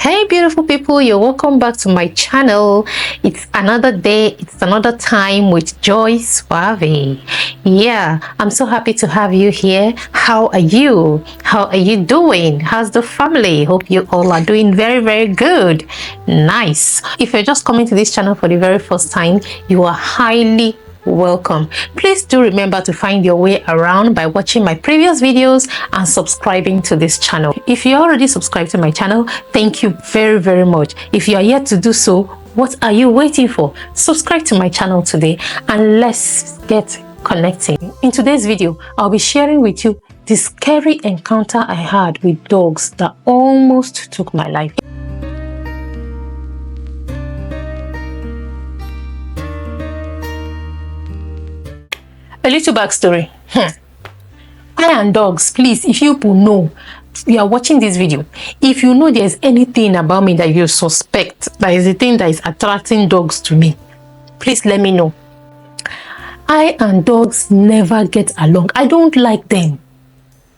Hey beautiful people, you're welcome back to my channel. It's another day, it's another time with Joy Suave. Yeah, I'm so happy to have you here. How are you? How are you doing? How's the family? Hope you all are doing very good. Nice. If you're just coming to this channel for the very first time, you are highly welcome. Please do remember to find your way around by watching my previous videos and subscribing to this channel. If you already subscribed to my channel, thank you very much. If you are yet to do so, what are you waiting for? Subscribe to my channel today and let's get connecting. In today's video, I'll be sharing with you the scary encounter I had with dogs that almost took my life. A little backstory. I and dogs, please, if you know, you are watching this video, if you know there's anything about me that you suspect, that is the thing that is attracting dogs to me, please let me know. I and dogs never get along. I don't like them.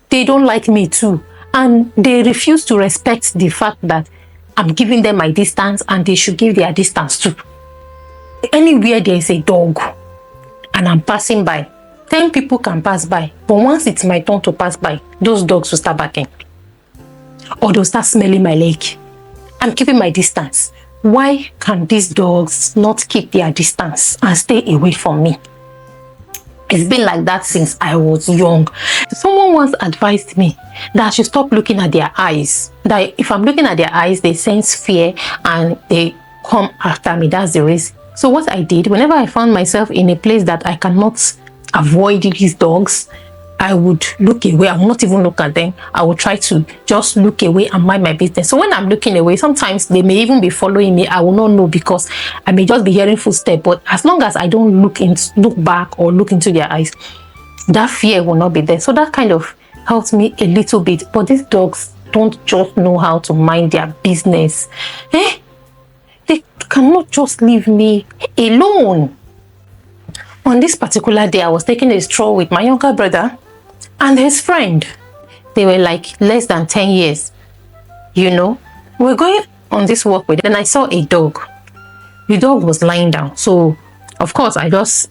They don't like me too. And they refuse to respect the fact that I'm giving them my distance and they should give their distance too. Anywhere there is a dog and I'm passing by, 10 people can pass by, but once it's my turn to pass by, those dogs will start barking. Or they'll start smelling my leg. I'm keeping my distance. Why can these dogs not keep their distance and stay away from me? It's been like that since I was young. Someone once advised me that I should stop looking at their eyes. That if I'm looking at their eyes, they sense fear and they come after me. That's the reason. So what I did, whenever I found myself in a place that I cannot avoid these dogs, I would look away. I will not even look at them. I will try to just look away and mind my business. So when I'm looking away, sometimes they may even be following me. I will not know because I may just be hearing footsteps. But as long as I don't look back or look into their eyes, that fear will not be there. So that kind of helps me a little bit. But these dogs don't just know how to mind their business. They cannot just leave me alone. On this particular day, I was taking a stroll with my younger brother and his friend. They were like less than 10 years. You know, we're going on this walk with them. Then I saw a dog. The dog was lying down. So, of course, I was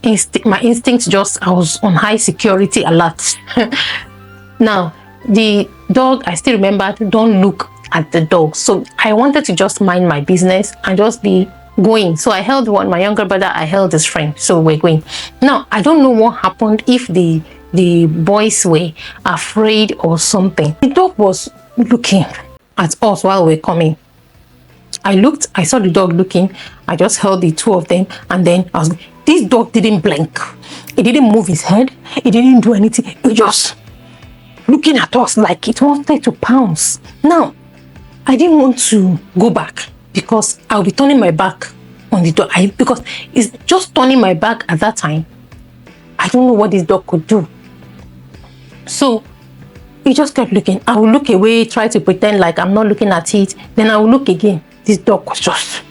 on high security alert. Now, the dog, I still remember, don't look at the dog. So I wanted to just mind my business and just be going. So I held my younger brother, I held his friend. So we're going. Now, I don't know what happened, if the boys were afraid or something. The dog was looking at us while we're coming. I saw the dog looking. I just held the two of them and then this dog didn't blink. It didn't move his head. It didn't do anything. It just looking at us like it wanted to pounce. Now, I didn't want to go back because I'll be turning my back on the dog. Because it's just turning my back at that time. I don't know what this dog could do. So he just kept looking. I will look away, try to pretend like I'm not looking at it. Then I will look again. This dog was just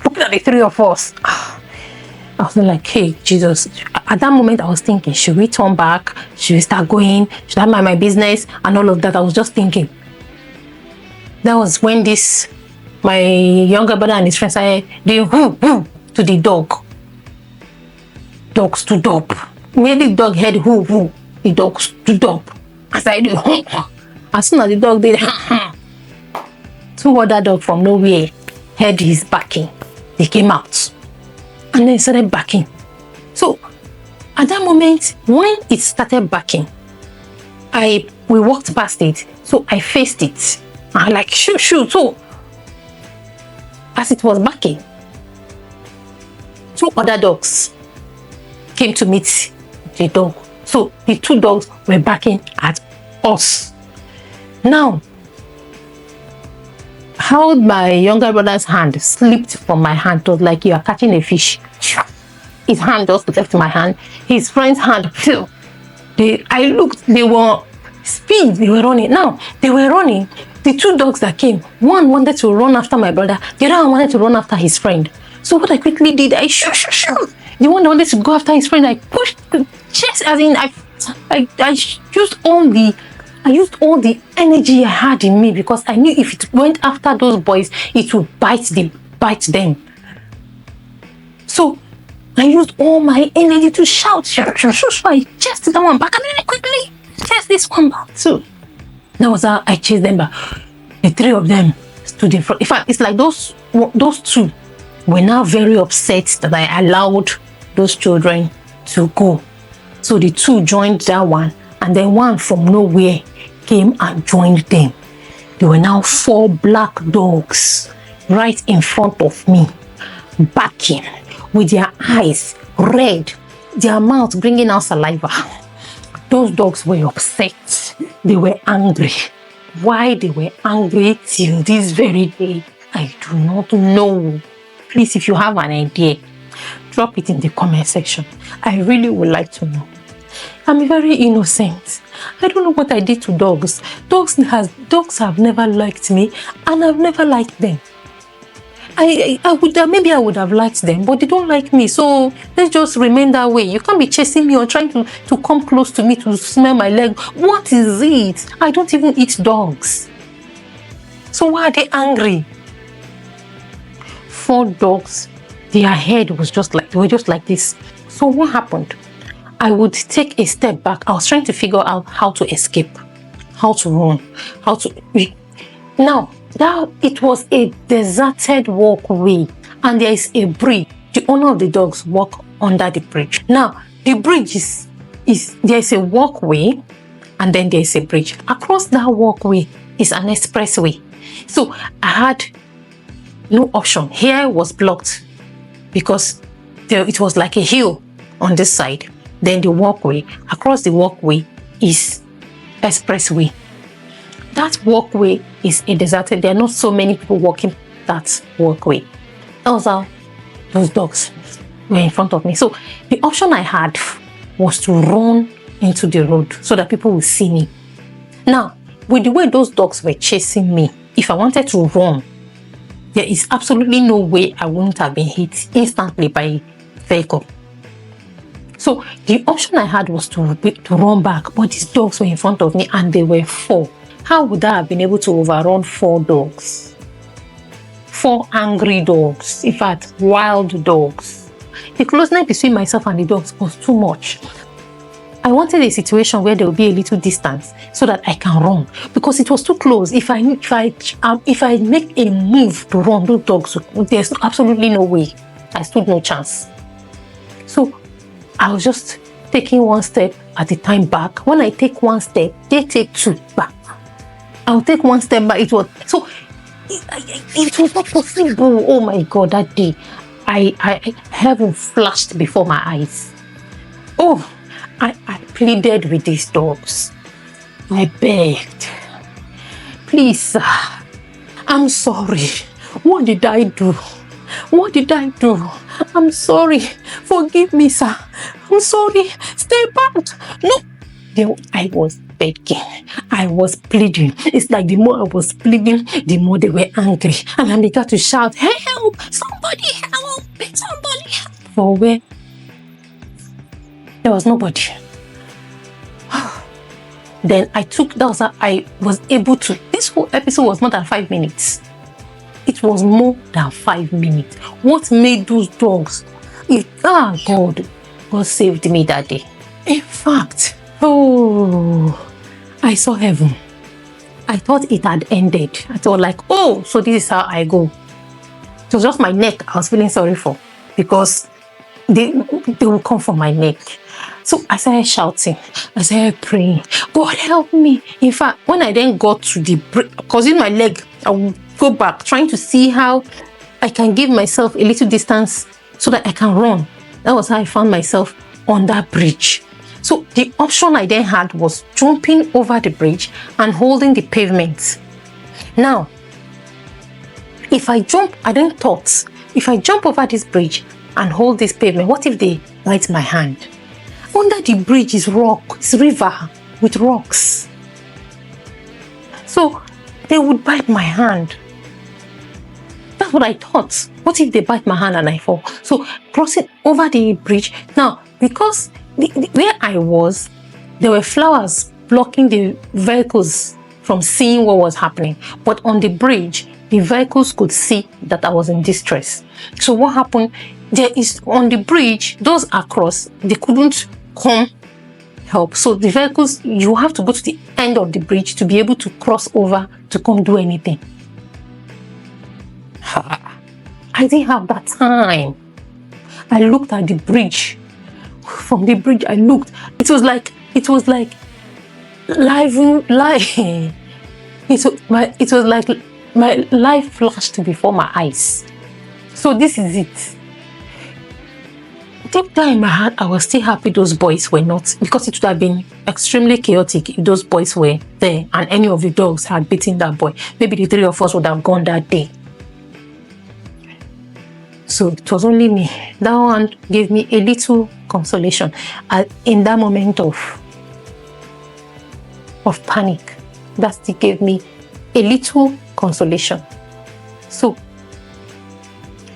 looking at the three of us. I was like, hey, Jesus. At that moment, I was thinking, should we turn back? Should we start going? Should I mind my business? And all of that. I was just thinking. That was when my younger brother and his friends started doing whoo to the dog. Dog stood up. When the dog heard whoo, the dog stood up. As I do, as soon as the dog did, two other dogs from nowhere heard his barking. They came out and then started barking. So at that moment, when it started barking, we walked past it. So I faced it. I like shoot. So as it was barking, two other dogs came to meet the dog. So the two dogs were barking at us. Now, how my younger brother's hand slipped from my hand. It was like you are catching a fish. His hand just left my hand. His friend's hand fell. I looked, they were speed, they were running. Now, they were running. The two dogs that came, one wanted to run after my brother, the other one wanted to run after his friend. So what I quickly did, I shoo. The one that wanted to go after his friend, I pushed the chest, as in I used all the I used all the energy I had in me because I knew if it went after those boys, it would bite them. So I used all my energy to shout. So I chased that one back and then I quickly chased this one back too. That was how I chased them back. The three of them stood in front. In fact, it's like those two were now very upset that I allowed those children to go. So the two joined that one, and then one from nowhere came and joined them. There were now 4 black dogs right in front of me, barking with their eyes red, their mouths bringing out saliva. Those dogs were upset. They were angry. Why they were angry till this very day, I do not know. Please, if you have an idea, drop it in the comment section. I really would like to know. I'm very innocent. I don't know what I did to dogs. Dogs have never liked me, and I've never liked them. I would have liked them, but they don't like me. So let's just remain that way. You can't be chasing me or trying to come close to me to smell my leg. What is it? I don't even eat dogs. So why are they angry? 4 dogs, their head was they were just like this. So what happened? I would take a step back. I was trying to figure out how to escape, how to run, Now, it was a deserted walkway, and there is a bridge. The owner of the dogs walk under the bridge. Now, the bridge there's a walkway, and then there's a bridge. Across that walkway is an expressway. So I had no option. Here was blocked because it was like a hill on this side. Then the walkway, across the walkway is expressway. That walkway is a deserted. There are not so many people walking that walkway. That was how those dogs were in front of me. So the option I had was to run into the road so that people would see me. Now, with the way those dogs were chasing me, if I wanted to run, there is absolutely no way I wouldn't have been hit instantly by a vehicle. So the option I had was to run back, but these dogs were in front of me and they were 4. How would I have been able to overrun 4 dogs? 4 angry dogs, in fact, wild dogs. The closeness between myself and the dogs was too much. I wanted a situation where there would be a little distance so that I can run, because it was too close. If I make a move to run, those dogs, there's absolutely no way. I stood no chance. So I was just taking 1 step at a time back. When I take 1 step, they take 2 back. I'll take 1 step back. It was not possible. Oh my God, that day, heaven flashed before my eyes. Oh, I pleaded with these dogs. I begged, please, sir, I'm sorry. What did I do? What did I do? I'm sorry. Forgive me, sir. I'm sorry. Stay back. No. I was begging. I was pleading. It's like the more I was pleading, the more they were angry. And I began to shout, help! Somebody help! Somebody help! For where? There was nobody. Then I was able to, this whole episode was more than 5 minutes. It was more than 5 minutes. What made those dogs? God saved me that day. In fact, I saw heaven. I thought it had ended. I thought like, so this is how I go. It was just my neck I was feeling sorry for, because they will come for my neck. So I started shouting, I started praying, God help me. In fact, when I then got to the bridge, because in my leg, I would go back, trying to see how I can give myself a little distance so that I can run. That was how I found myself on that bridge. So the option I then had was jumping over the bridge and holding the pavement. Now, if I jump over this bridge and hold this pavement, what if they bite my hand? Under the bridge is it's river with rocks. So they would bite my hand. That's what I thought. What if they bite my hand and I fall? So crossing over the bridge. Now, because where I was, there were flowers blocking the vehicles from seeing what was happening. But on the bridge, the vehicles could see that I was in distress. So what happened? There is on the bridge, those across, they couldn't come help. So the vehicles, you have to go to the end of the bridge to be able to cross over to come do anything. I didn't have that time. I looked at the bridge. From the bridge, I looked. It was like live. It was like my life flashed before my eyes. So this is it. Deep down in my heart, I was still happy those boys were not, because it would have been extremely chaotic if those boys were there and any of the dogs had beaten that boy. Maybe the three of us would have gone that day. So it was only me. That one gave me a little consolation in that moment of panic. That still gave me a little consolation. So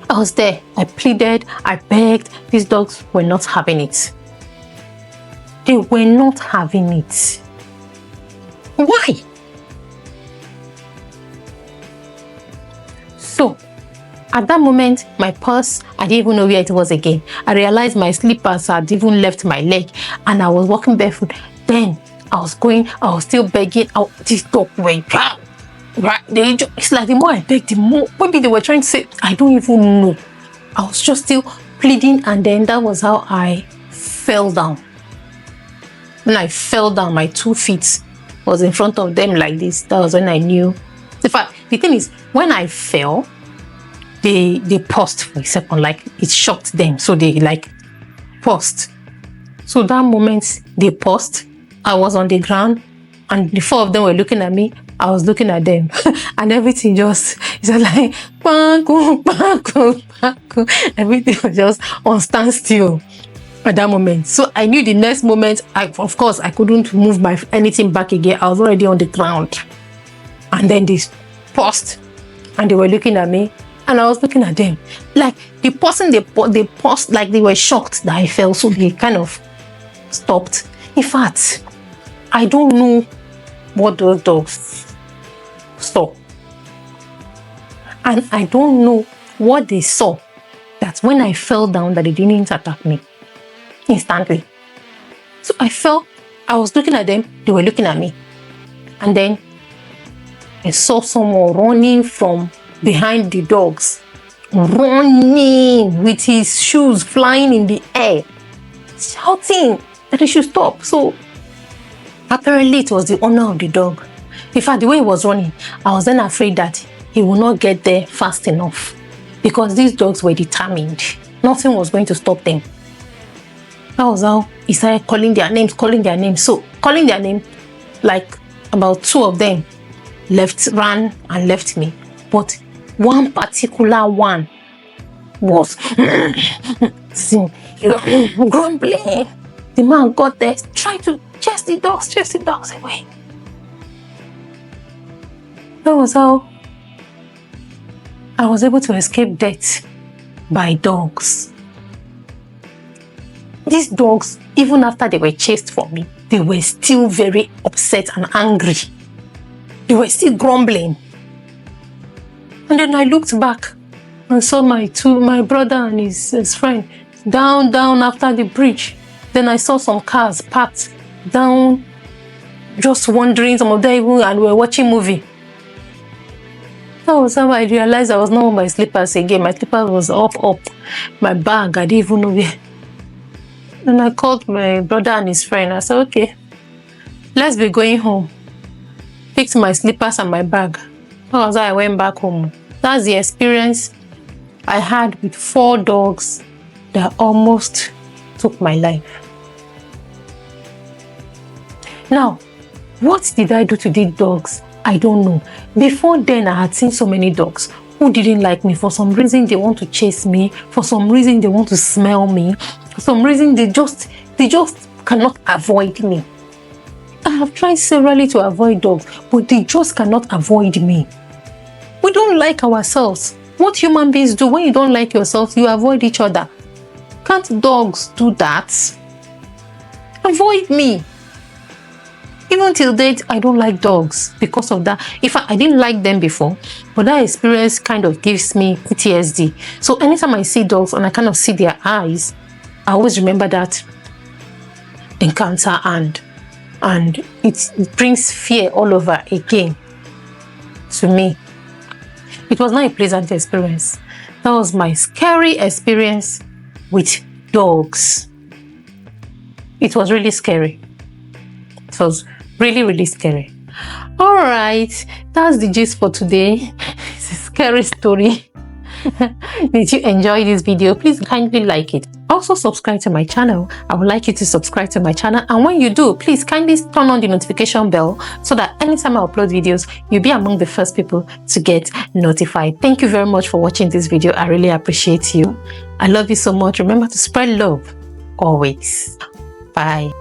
I was there. I pleaded. I begged. These dogs were not having it. They were not having it. Why? So at that moment, my purse, I didn't even know where it was again. I realized my slippers had even left my leg and I was walking barefoot. Then I was still begging. These dogs were right. It's like the more I begged, the more, maybe they were trying to say, I don't even know. I was just still pleading, and then that was how I fell down. When I fell down, my 2 feet was in front of them like this. That was when I knew. In fact, the thing is, when I fell, they paused for a second, like it shocked them. So they like paused. So that moment they paused, I was on the ground and the 4 of them were looking at me. I was looking at them and everything just, it's like, everything was just on standstill at that moment. So I knew the next moment, of course, I couldn't move anything back again. I was already on the ground. And then they paused and they were looking at me and I was looking at them. Like the person, they paused, like they were shocked that I fell. So they kind of stopped. In fact, I don't know what those dogs saw. And I don't know what they saw, that when I fell down, that they didn't attack me instantly. So I fell, I was looking at them, they were looking at me. And then I saw someone running from behind the dogs, running with his shoes flying in the air, shouting that they should stop. So apparently it was the owner of the dog. In fact, the way he was running, I was then afraid that he would not get there fast enough because these dogs were determined. Nothing was going to stop them. That was how he started calling their names. So calling their name, like about 2 of them ran and left me. But one particular one was grumbling. The man got there, tried to chase the dogs away. That was how I was able to escape death by dogs. These dogs, even after they were chased from me, they were still very upset and angry. They were still grumbling. And then I looked back and saw my brother and his friend down after the bridge. Then I saw some cars parked down, just wandering, some of them even, and we were watching movie. That was how I realized I was not on my slippers again. My slippers was up. My bag, I didn't even know where. Then I called my brother and his friend. I said, okay, let's be going home. Picked my slippers and my bag. That was how I went back home. That's the experience I had with 4 dogs that almost took my life. Now, what did I do to these dogs? I don't know. Before then, I had seen so many dogs who didn't like me. For some reason, they want to chase me. For some reason, they want to smell me. For some reason, they just cannot avoid me. I have tried severally to avoid dogs, but they just cannot avoid me. We don't like ourselves. What human beings do when you don't like yourself, you avoid each other. Can't dogs do that? Avoid me. Even till date, I don't like dogs because of that. If I didn't like them before, but that experience kind of gives me PTSD. So anytime I see dogs and I kind of see their eyes, I always remember that encounter, and it brings fear all over again to me. It was not a pleasant experience. That was my scary experience with dogs. It was really scary. It was really, really scary. All right, that's the gist for today. It's a scary story. Did you enjoy this video? Please kindly like it. Also subscribe to my channel. I would like you to subscribe to my channel, and when you do, please kindly turn on the notification bell so that anytime I upload videos, you'll be among the first people to get notified. Thank you very much for watching this video. I really appreciate you. I love you so much. Remember to spread love always. Bye.